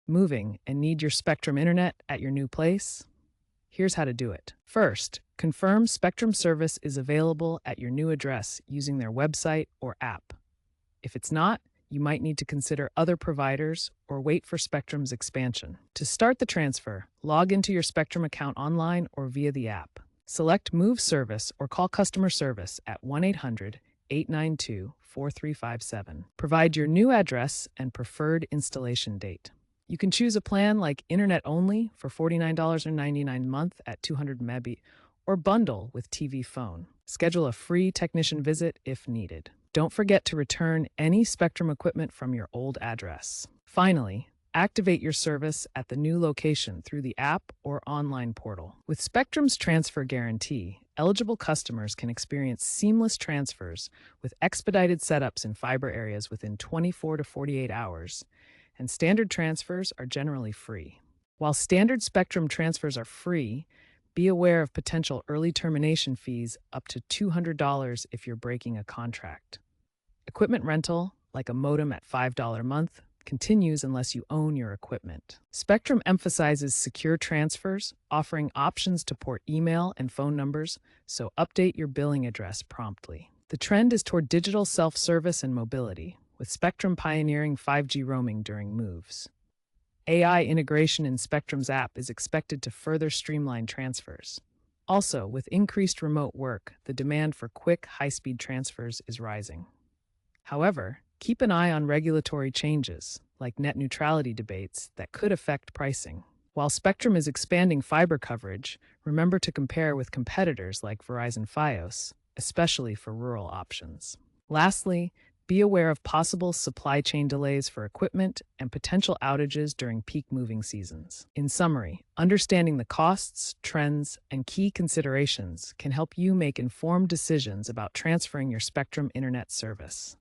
moving and need your Spectrum internet at your new place? Here's how to do it. First, confirm Spectrum service is available at your new address using their website or app. If it's not, you might need to consider other providers or wait for Spectrum's expansion. To start the transfer, log into your Spectrum account online or via the app. Select Move Service or call customer service at 1-800-892-4357. Provide your new address and preferred installation date. You can choose a plan like Internet Only for $49.99 a month at 200 MB or bundle with TV phone. Schedule a free technician visit if needed. Don't forget to return any Spectrum equipment from your old address. Finally, activate your service at the new location through the app or online portal. With Spectrum's transfer guarantee, eligible customers can experience seamless transfers with expedited setups in fiber areas within 24 to 48 hours, and standard transfers are generally free. While standard Spectrum transfers are free, be aware of potential early termination fees up to $200 if you're breaking a contract. Equipment rental, like a modem at $5 a month, continues unless you own your equipment. Spectrum emphasizes secure transfers, offering options to port email and phone numbers, so update your billing address promptly. The trend is toward digital self-service and mobility, with Spectrum pioneering 5G roaming during moves. AI integration in Spectrum's app is expected to further streamline transfers. Also, with increased remote work, the demand for quick, high-speed transfers is rising. However, keep an eye on regulatory changes, like net neutrality debates, that could affect pricing. While Spectrum is expanding fiber coverage, remember to compare with competitors like Verizon Fios, especially for rural options. Lastly, be aware of possible supply chain delays for equipment and potential outages during peak moving seasons. In summary, understanding the costs, trends, and key considerations can help you make informed decisions about transferring your Spectrum internet service.